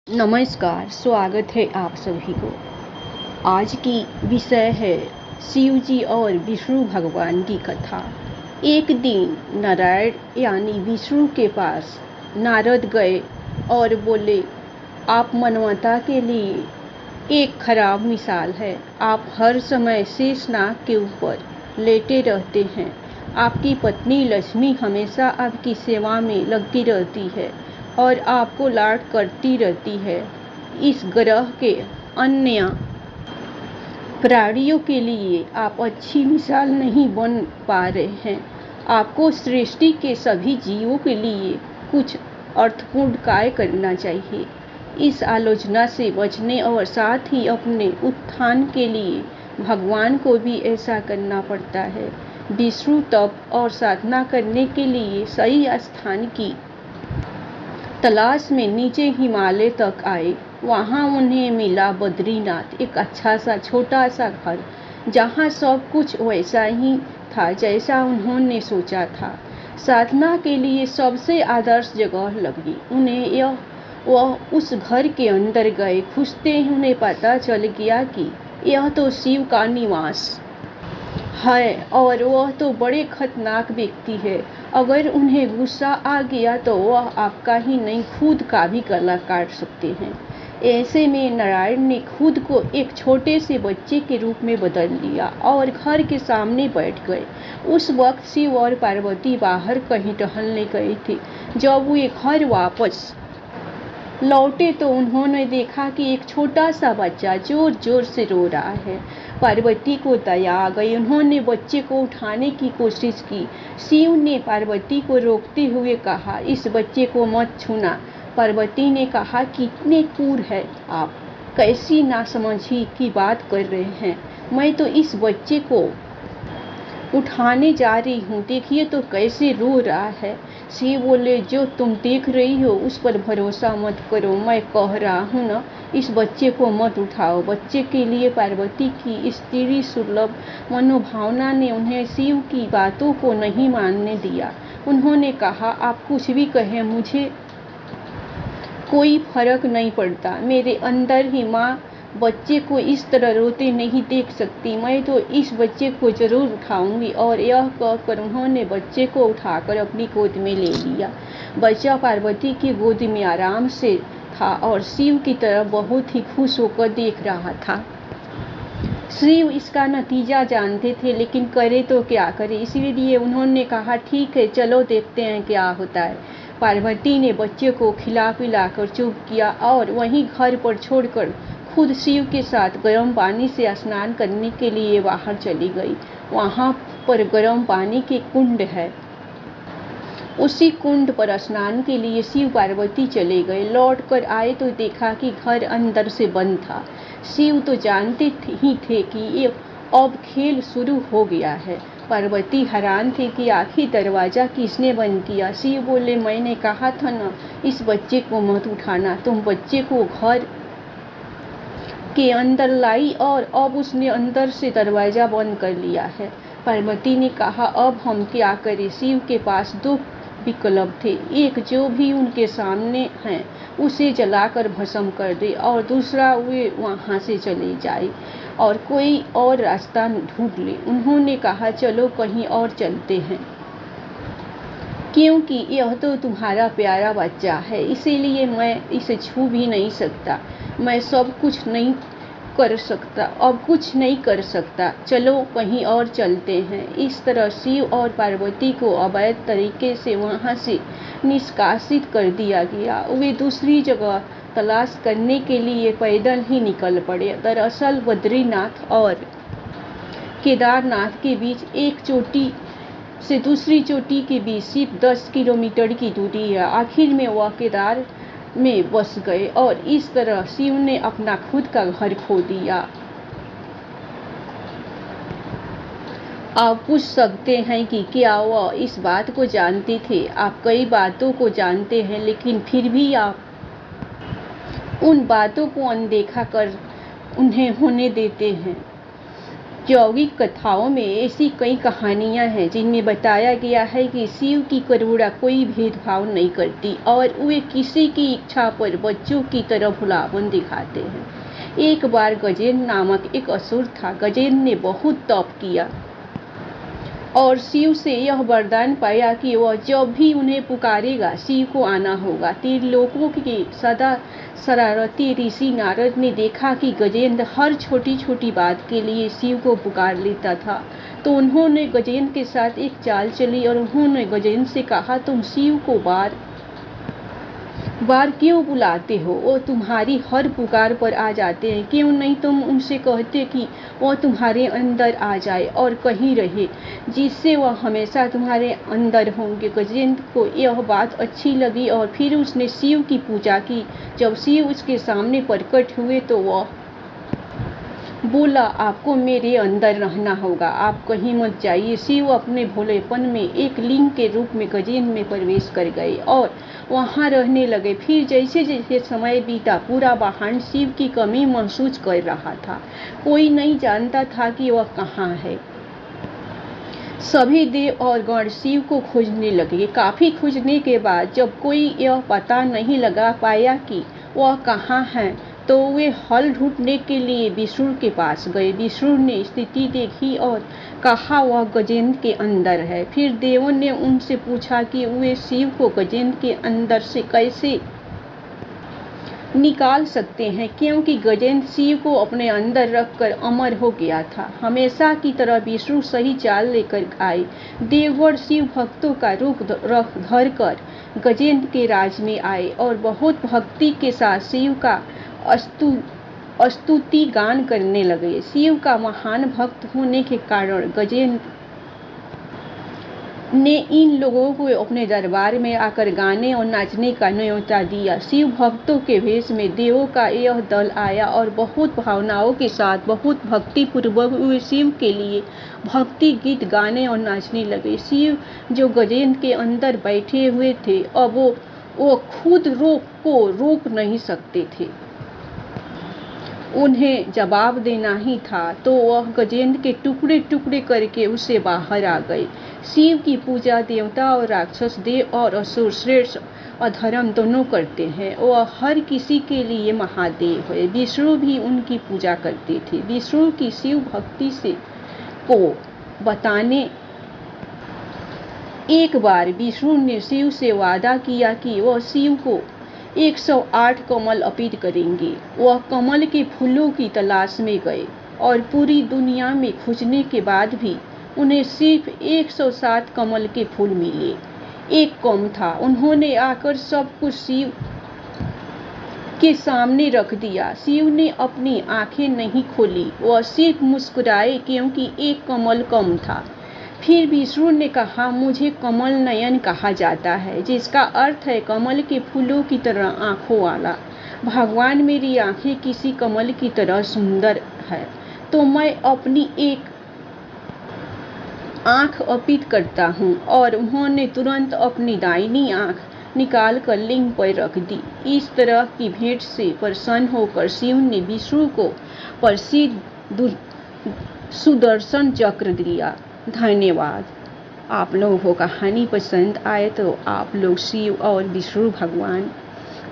नमस्कार, स्वागत है आप सभी को। आज की विषय है शिव जी और विष्णु भगवान की कथा। एक दिन नारायण यानी विष्णु के पास नारद गए और बोले, आप मानवता के लिए एक खराब मिसाल है। आप हर समय शेषनाग के ऊपर लेटे रहते हैं। आपकी पत्नी लक्ष्मी हमेशा आपकी सेवा में लगी रहती है और आपको लाड करती रहती है। इस ग्रह के अन्य प्राणियों के लिए आप अच्छी मिसाल नहीं बन पा रहे हैं। आपको सृष्टि के सभी जीवों के लिए कुछ अर्थपूर्ण कार्य करना चाहिए। इस आलोचना से बचने और साथ ही अपने उत्थान के लिए भगवान को भी ऐसा करना पड़ता है। विष्णु तप और साधना करने के लिए सही स्थान की तलाश में नीचे हिमालय तक आए। वहां उन्हें मिला बद्रीनाथ, एक अच्छा सा छोटा सा घर, जहां सब कुछ वैसा ही था जैसा उन्होंने सोचा था। साधना के लिए सबसे आदर्श जगह लगी उन्हें। वह उस घर के अंदर गए। घुसते ही उन्हें पता चल गया कि यह तो शिव का निवास है और वह तो बड़े खतरनाक व्यक्ति है। अगर उन्हें गुस्सा आ गया तो वह आपका ही नहीं खुद का भी गला काट सकते हैं। ऐसे में नारायण ने खुद को एक छोटे से बच्चे के रूप में बदल लिया और घर के सामने बैठ गए। उस वक्त शिव और पार्वती बाहर कहीं टहलने गए थे। जब वे घर वापस लौटे तो उन्होंने देखा कि एक छोटा सा बच्चा जोर जोर से रो रहा है। पार्वती को दया आ गई। उन्होंने बच्चे को उठाने की कोशिश की। शिव ने पार्वती को रोकते हुए कहा, इस बच्चे को मत छूना। पार्वती ने कहा, कितने क्रूर है आप, कैसी नासमझी की बात कर रहे हैं। मैं तो इस बच्चे को उठाने जा रही हूँ, देखिए तो कैसे रो रहा है। शिव बोले, जो तुम देख रही हो उस पर भरोसा मत करो। मैं कह रहा हूँ ना, इस बच्चे को मत उठाओ। बच्चे के लिए पार्वती की स्त्री सुलभ मनोभावना ने उन्हें शिव की बातों को नहीं मानने दिया। उन्होंने कहा, आप कुछ भी कहें, मुझे कोई फर्क नहीं पड़ता। मेरे अंदर ही माँ बच्चे को इस तरह रोते नहीं देख सकती। मैं तो इस बच्चे को जरूर उठाऊंगी। और यह कहकर उन्होंने बच्चे को उठाकर अपनी गोद में ले लिया। बच्चा पार्वती की गोद में आराम से था और शिव की तरफ बहुत ही खुश होकर देख रहा था। शिव इसका नतीजा जानते थे, लेकिन करे तो क्या करे, इसीलिए उन्होंने कहा, ठीक है, चलो देखते हैं क्या होता है। पार्वती ने बच्चे को खिला पिलाकर चुप किया और वहीं घर पर छोड़कर खुद शिव के साथ गर्म पानी से स्नान करने के लिए बाहर चली गई। वहां पर गर्म पानी के कुंड है। उसी कुंड पर स्नान के लिए शिव पार्वती चले गए। लौट कर आए तो देखा कि घर अंदर से बंद था। शिव तो जानते ही थे कि ये अब खेल शुरू हो गया है। पार्वती हैरान थे कि आखिर दरवाजा किसने बंद किया। शिव बोले, मैंने कहा था ना, इस बच्चे को मत उठाना। तुम बच्चे को घर के अंदर लाई और अब उसने अंदर से दरवाजा बंद कर लिया है। पार्वती ने कहा, अब हम क्या करें। शिव के पास दो विकल्प थे। एक, जो भी उनके सामने हैं उसे जलाकर भस्म कर दे, और दूसरा, वे वहां से चले जाए और कोई और रास्ता ढूंढ ले। उन्होंने कहा, चलो कहीं और चलते हैं, क्योंकि यह तो तुम्हारा प्यारा बच्चा है, इसीलिए मैं इसे छू भी नहीं सकता। मैं सब कुछ नहीं कर सकता, अब कुछ नहीं कर सकता। चलो कहीं और चलते हैं। इस तरह शिव और पार्वती को अवैध तरीके से वहां से निष्कासित कर दिया गया। वे दूसरी जगह तलाश करने के लिए पैदल ही निकल पड़े। दरअसल बद्रीनाथ और केदारनाथ के बीच एक चोटी से दूसरी चोटी के बीच सिर्फ 10 किलोमीटर की दूरी है। आखिर में वह केदार में बस गए और इस तरह शिव ने अपना खुद का घर खो दिया। आप पूछ सकते हैं कि क्या वह इस बात को जानते थे। आप कई बातों को जानते हैं, लेकिन फिर भी आप उन बातों को अनदेखा कर उन्हें होने देते हैं। यौगिक कथाओं में ऐसी कई कहानियां हैं जिनमें बताया गया है कि शिव की करुणा कोई भेदभाव नहीं करती और वे किसी की इच्छा पर बच्चों की तरह भुलापन दिखाते हैं। एक बार गजेंद्र नामक एक असुर था। गजेंद्र ने बहुत तप किया और शिव से यह वरदान पाया कि वह जब भी उन्हें पुकारेगा शिव को आना होगा। त्रिलोकों के सदा शरारती ऋषि नारद ने देखा कि गजेंद्र हर छोटी छोटी बात के लिए शिव को पुकार लेता था, तो उन्होंने गजेंद्र के साथ एक चाल चली और उन्होंने गजेंद्र से कहा, तुम शिव को बार बार क्यों बुलाते हो? वो तुम्हारी हर पुकार पर आ जाते हैं। क्यों नहीं तुम उनसे कहते कि वो तुम्हारे अंदर आ जाए और कहीं रहे, जिससे वह हमेशा तुम्हारे अंदर होंगे। गजेंद्र को यह बात अच्छी लगी और फिर उसने शिव की पूजा की। जब शिव उसके सामने प्रकट हुए तो वह बोला, आपको मेरे अंदर रहना होगा, आप कहीं मत जाइए। शिव अपने भोलेपन में एक लिंग के रूप में गजेंद्र में प्रवेश कर गए और वहां रहने लगे। फिर जैसे जैसे समय बीता, पूरा ब्रह्मांड शिव की कमी महसूस कर रहा था। कोई नहीं जानता था कि वह कहाँ है। सभी देव और गण शिव को खोजने लगे। काफी खोजने के बाद जब कोई यह पता नहीं लगा पाया कि वह कहाँ है, तो वे हल ढूंढने के लिए विष्णु के पास गए। विष्णु ने स्थिति देखी और कहा वह गजेंद्र के अंदर है। फिर देवों ने उनसे पूछा कि वे शिव को गजेंद्र के अंदर से कैसे निकाल सकते हैं, क्योंकि गजेंद्र शिव को अपने अंदर रखकर अमर हो गया था। हमेशा की तरह विष्णु सही चाल लेकर आए। देवगण शिव भक्तों का रूप धरकर गजेंद्र के राज में आए और बहुत भक्ति के साथ शिव का स्तुति गान करने लगे। शिव का महान भक्त होने के कारण गजेंद्र ने इन लोगों को अपने दरबार में आकर गाने और नाचने का न्योता दिया। शिव भक्तों के भेष में देवों का यह दल आया और बहुत भावनाओं के साथ बहुत भक्ति पूर्वक वे शिव के लिए भक्ति गीत गाने और नाचने लगे। शिव जो गजेंद्र के अंदर बैठे हुए थे, अब वो खुद रोक नहीं सकते थे। उन्हें जवाब देना ही था, तो वह गजेंद्र के टुकड़े टुकड़े करके उसे बाहर आ गए। शिव की पूजा देवता और राक्षस, देव और असुर, श्रेष्ठ अधर्म दोनों करते हैं। वह हर किसी के लिए महादेव है। विष्णु भी उनकी पूजा करते थे। विष्णु की शिव भक्ति को बताने एक बार विष्णु ने शिव से वादा किया कि वह शिव को 108 कमल अर्पित करेंगे। वह कमल के फूलों की तलाश में गए और पूरी दुनिया में खोजने के बाद भी उन्हें सिर्फ 107 कमल के फूल मिले। एक कम था। उन्होंने आकर सब कुछ शिव के सामने रख दिया। शिव ने अपनी आंखें नहीं खोली, वह सिर्फ मुस्कुराए क्योंकि एक कमल कम था। फिर विष्णु ने कहा, मुझे कमल नयन कहा जाता है, जिसका अर्थ है कमल के फूलों की तरह आंखों वाला। भगवान, मेरी आंखें किसी कमल की तरह सुंदर है, तो मैं अपनी एक आंख अर्पित करता हूँ। और उन्होंने तुरंत अपनी दाहिनी आंख निकाल कर लिंग पर रख दी। इस तरह की भेंट से प्रसन्न होकर शिव ने विष्णु को प्रसिद्ध सुदर्शन चक्र दिया। धन्यवाद। आप लोगों को कहानी पसंद आए तो आप लोग शिव और विष्णु भगवान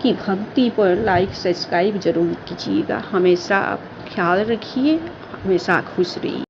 की भक्ति पर लाइक सब्सक्राइब जरूर कीजिएगा। हमेशा आप ख्याल रखिए, हमेशा खुश रहिए।